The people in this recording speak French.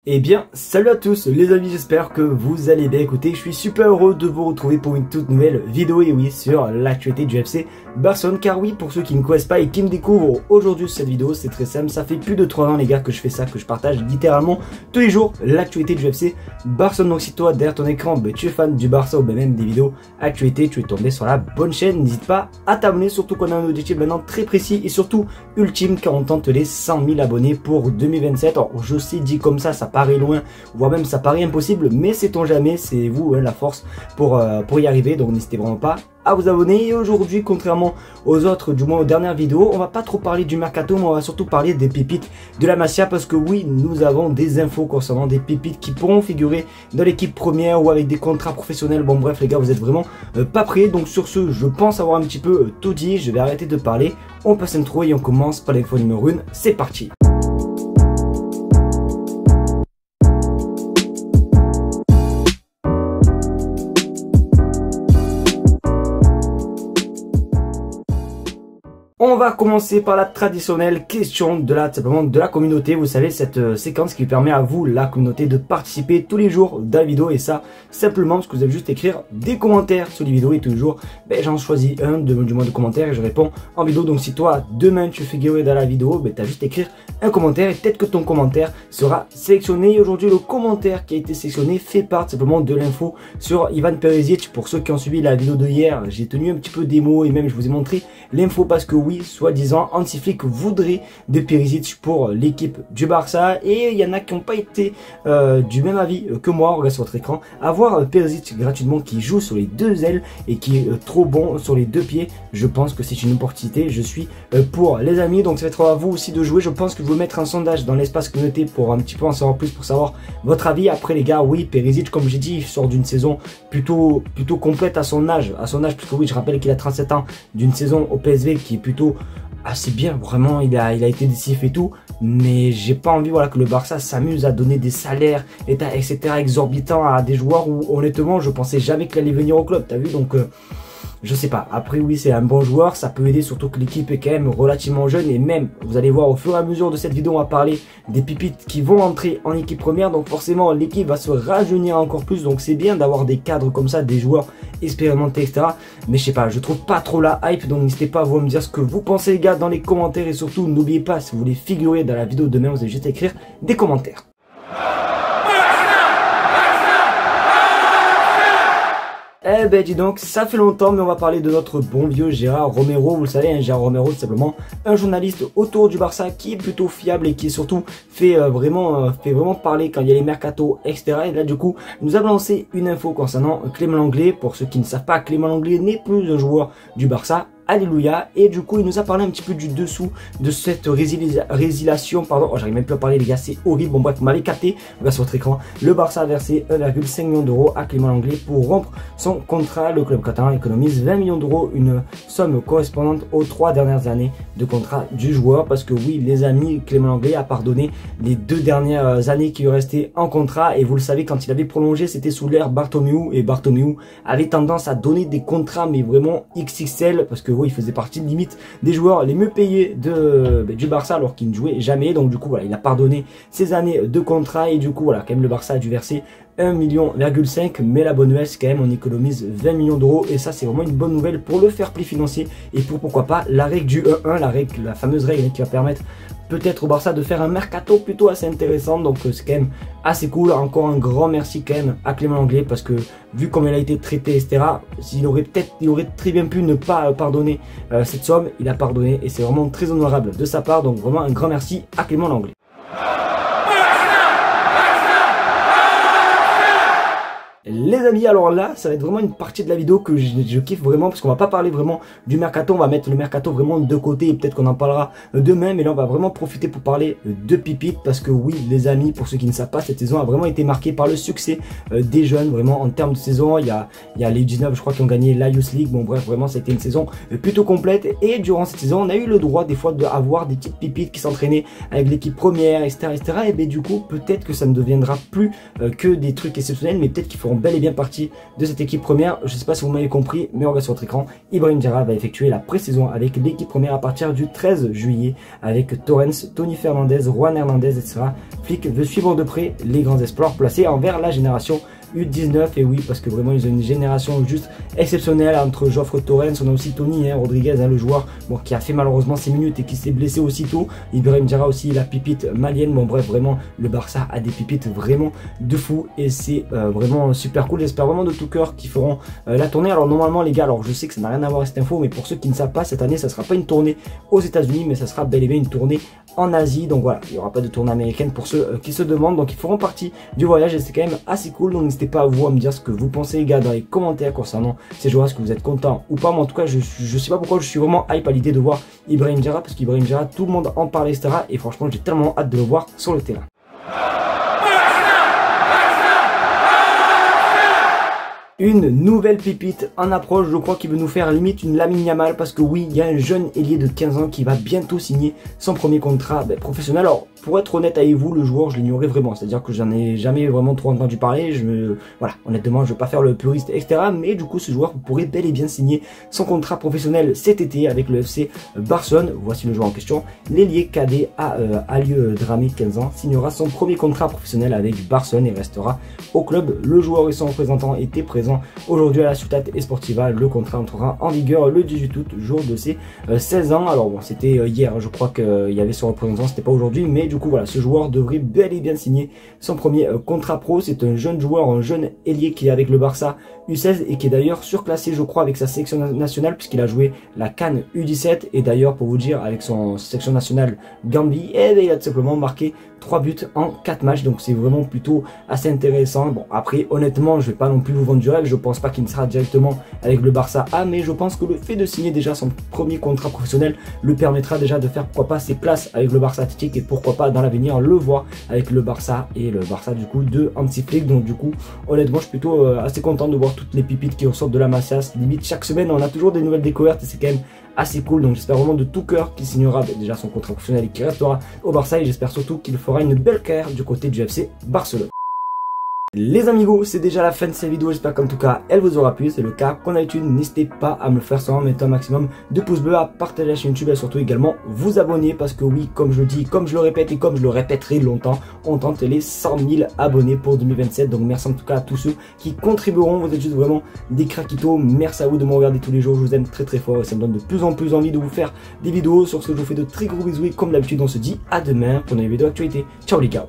Eh bien, salut à tous les amis, j'espère que vous allez bien. Écoutez, je suis super heureux de vous retrouver pour une toute nouvelle vidéo, et oui, sur l'actualité du FC Barcelone. Car oui, pour ceux qui ne connaissent pas et qui me découvrent aujourd'hui cette vidéo, c'est très simple, ça fait plus de 3 ans les gars que je fais ça, que je partage littéralement tous les jours l'actualité du FC Barcelone. Donc si toi, derrière ton écran, tu es fan du Barça ou même des vidéos actualité, tu es tombé sur la bonne chaîne, n'hésite pas à t'abonner, surtout qu'on a un objectif maintenant très précis et surtout ultime, car on tente les 100 000 abonnés pour 2027. Alors je sais, dit comme ça paraît loin, voire même ça paraît impossible, mais sait-on jamais, c'est vous la force pour y arriver, donc n'hésitez vraiment pas à vous abonner. Et aujourd'hui, contrairement aux autres, du moins aux dernières vidéos, on va pas trop parler du mercato, mais on va surtout parler des pépites de la Masia, parce que oui, nous avons des infos concernant des pépites qui pourront figurer dans l'équipe première ou avec des contrats professionnels. Bon bref les gars, vous êtes vraiment pas prêts, donc sur ce, je pense avoir un petit peu tout dit, je vais arrêter de parler, on passe l'intro et on commence par l'info numéro 1, c'est parti. On va commencer par la traditionnelle question de la communauté. Vous savez, cette séquence qui permet à vous, la communauté, de participer tous les jours dans la vidéo. Et ça, simplement parce que vous allez juste écrire des commentaires sur les vidéos. Et tous les jours, j'en choisis un du moins de commentaires et je réponds en vidéo. Donc si toi, demain, tu figurais dans la vidéo, tu as juste à écrire un commentaire et peut-être que ton commentaire sera sélectionné. Et aujourd'hui, le commentaire qui a été sélectionné fait part simplement de l'info sur Ivan Perisic. Pour ceux qui ont suivi la vidéo de hier, j'ai tenu un petit peu des mots et même je vous ai montré l'info parce que oui, soi-disant, Hansi Flick voudrait de Perisic pour l'équipe du Barça, et il y en a qui n'ont pas été du même avis que moi. Regarde sur votre écran, avoir Perisic gratuitement qui joue sur les deux ailes et qui est trop bon sur les deux pieds, je pense que c'est une opportunité. Je suis pour les amis, donc ça va être à vous aussi de jouer. Je pense que je vais vous mettre un sondage dans l'espace communauté pour un petit peu en savoir plus, pour savoir votre avis. Après les gars, oui, Perisic, comme j'ai dit, il sort d'une saison plutôt complète à son âge, parce que oui, je rappelle qu'il a 37 ans, d'une saison au PSV qui est plutôt assez bien, vraiment il a été décisif et tout, mais j'ai pas envie que le Barça s'amuse à donner des salaires etc exorbitants à des joueurs où honnêtement je pensais jamais qu'il allait venir au club, t'as vu. Donc je sais pas, après oui c'est un bon joueur, ça peut aider, surtout que l'équipe est quand même relativement jeune. Et même, vous allez voir au fur et à mesure de cette vidéo, on va parler des pépites qui vont entrer en équipe première. Donc forcément l'équipe va se rajeunir encore plus, donc c'est bien d'avoir des cadres comme ça, des joueurs expérimentés etc. Mais je sais pas, je trouve pas trop la hype, donc n'hésitez pas à vous me dire ce que vous pensez les gars dans les commentaires. Et surtout n'oubliez pas, si vous voulez figurer dans la vidéo de demain, vous allez juste écrire des commentaires. Eh ben dis donc, ça fait longtemps, mais on va parler de notre bon vieux Gérard Romero. Vous le savez, hein, Gérard Romero, c'est simplement un journaliste autour du Barça qui est plutôt fiable et qui surtout fait vraiment parler quand il y a les mercatos, etc. Et là du coup, nous avons lancé une info concernant Clément Lenglet. Pour ceux qui ne savent pas, Clément Lenglet n'est plus un joueur du Barça. Alléluia. Et du coup il nous a parlé un petit peu du dessous de cette résiliation, pardon, j'arrive même plus à parler les gars, c'est horrible. Bon bref, vous m'avez capté, regarde sur votre écran, le Barça a versé 1,5 million d'euros à Clément Lenglet pour rompre son contrat. Le club catalan économise 20 millions d'euros, une somme correspondante aux 3 dernières années de contrat du joueur, parce que oui les amis, Clément Lenglet a pardonné les 2 dernières années qui lui restaient en contrat. Et vous le savez, quand il avait prolongé, c'était sous l'ère Bartomeu, et Bartomeu avait tendance à donner des contrats mais vraiment XXL, parce que il faisait partie de limite des joueurs les mieux payés du Barça alors qu'il ne jouait jamais. Donc du coup voilà, il a pardonné ses années de contrat et du coup voilà, quand même le Barça a dû verser 1,5 million, mais la bonne nouvelle c'est quand même on économise 20 millions d'euros, et ça c'est vraiment une bonne nouvelle pour le fair play financier et pour pourquoi pas la règle du 1-1, la fameuse règle qui va permettre peut-être au Barça de faire un mercato plutôt assez intéressant. Donc c'est quand même assez cool. Encore un grand merci quand même à Clément Lenglet, parce que vu comme elle a été traitée etc, il aurait très bien pu ne pas pardonner cette somme. Il a pardonné et c'est vraiment très honorable de sa part, donc vraiment un grand merci à Clément Lenglet. Les amis, alors là, ça va être vraiment une partie de la vidéo que je kiffe vraiment, parce qu'on va pas parler vraiment du mercato, on va mettre le mercato vraiment de côté et peut-être qu'on en parlera demain, mais là on va vraiment profiter pour parler de pépites, parce que oui les amis, pour ceux qui ne savent pas, cette saison a vraiment été marquée par le succès des jeunes, vraiment en termes de saison. Il y a les 19 je crois qui ont gagné la Youth League, bon bref, vraiment c'était une saison plutôt complète. Et durant cette saison, on a eu le droit des fois d'avoir des petites pépites qui s'entraînaient avec l'équipe première etc. Et bien du coup, peut-être que ça ne deviendra plus que des trucs exceptionnels, mais peut-être qu'il feront bel et et bien partie de cette équipe première. Je ne sais pas si vous m'avez compris, mais on va sur votre écran. Ibrahim Diarra va effectuer la pré-saison avec l'équipe première à partir du 13 juillet avec Torrens, Tony Fernandez, Juan Hernandez, etc. Flick veut suivre de près les grands espoirs placés envers la génération U19, et oui, parce que vraiment ils ont une génération juste exceptionnelle entre Joffre, Torrens, on a aussi Tony Rodriguez, le joueur qui a fait malheureusement 6 minutes et qui s'est blessé aussitôt. Ibrahim Diarra aussi, la pipite malienne. Bon bref, vraiment le Barça a des pipites vraiment de fou et c'est vraiment super cool. J'espère vraiment de tout cœur qu'ils feront la tournée. Alors normalement les gars, alors je sais que ça n'a rien à voir avec cette info, mais pour ceux qui ne savent pas, cette année ça sera pas une tournée aux États-Unis, mais ça sera bel et bien une tournée en Asie. Donc voilà, il n'y aura pas de tournée américaine pour ceux qui se demandent. Donc ils feront partie du voyage et c'est quand même assez cool. Donc n'hésitez pas à vous à me dire ce que vous pensez les gars dans les commentaires concernant ces joueurs, est-ce que vous êtes content ou pas. Mais en tout cas je sais pas pourquoi je suis vraiment hype à l'idée de voir Ibrahim Diarra, parce qu'Ibrahim Diarra tout le monde en parle, etc. Et franchement j'ai tellement hâte de le voir sur le terrain. Une nouvelle pépite en approche, je crois qu'il veut nous faire limite une Lamine Yamal, parce que oui, il y a un jeune ailier de 15 ans qui va bientôt signer son premier contrat professionnel. Alors pour être honnête avec vous, le joueur je l'ignorais vraiment, c'est à dire que j'en ai jamais vraiment trop entendu parler. Voilà, honnêtement je vais pas faire le puriste, etc. Mais du coup ce joueur pourrait bel et bien signer son contrat professionnel cet été avec le FC Barcelone. Voici le joueur en question. L'ailier cadet Alieu Dramé, 15 ans, signera son premier contrat professionnel avec Barcelone et restera au club. Le joueur et son représentant étaient présents aujourd'hui à la Ciutat Esportiva. Le contrat entrera en vigueur le 18 août, jour de ses 16 ans. Alors bon, c'était hier, je crois qu'il y avait son représentant, c'était pas aujourd'hui, mais du coup voilà, ce joueur devrait bel et bien signer son premier contrat pro. C'est un jeune joueur, un jeune ailier qui est avec le Barça U16 et qui est d'ailleurs surclassé, je crois, avec sa sélection nationale, puisqu'il a joué la CAN U17 et d'ailleurs pour vous dire avec son sélection nationale Gambie, il a tout simplement marqué 3 buts en 4 matchs, donc c'est vraiment plutôt assez intéressant. Bon après honnêtement je vais pas non plus vous vendre du rêve, je pense pas qu'il ne sera directement avec le Barça A, mais je pense que le fait de signer déjà son premier contrat professionnel le permettra déjà de faire pourquoi pas ses places avec le Barça Athletic et pourquoi pas dans l'avenir le voir avec le Barça et le Barça du coup de Hansi Flick. Donc du coup honnêtement je suis plutôt assez content de voir toutes les pépites qui ressortent de la Massias. Limite chaque semaine on a toujours des nouvelles découvertes et c'est quand même assez cool. Donc j'espère vraiment de tout cœur qu'il signera déjà son contrat professionnel et qu'il restera au Barça, et j'espère surtout qu'il fera une belle carrière du côté du FC Barcelone. Les amigos, c'est déjà la fin de cette vidéo, j'espère qu'en tout cas elle vous aura plu. C'est le cas, comme d'habitude n'hésitez pas à me le faire sans mettre un maximum de pouces bleus, à partager la chaîne YouTube et surtout également vous abonner, parce que oui, comme je le dis, comme je le répète et comme je le répéterai longtemps, on tente les 100 000 abonnés pour 2027. Donc merci en tout cas à tous ceux qui contribueront, vous êtes juste vraiment des craquitos. Merci à vous de me regarder tous les jours, je vous aime très très fort et ça me donne de plus en plus envie de vous faire des vidéos. Sur ce, je vous fais de très gros bisous et comme d'habitude on se dit à demain pour une vidéo d'actualité. Ciao les gars.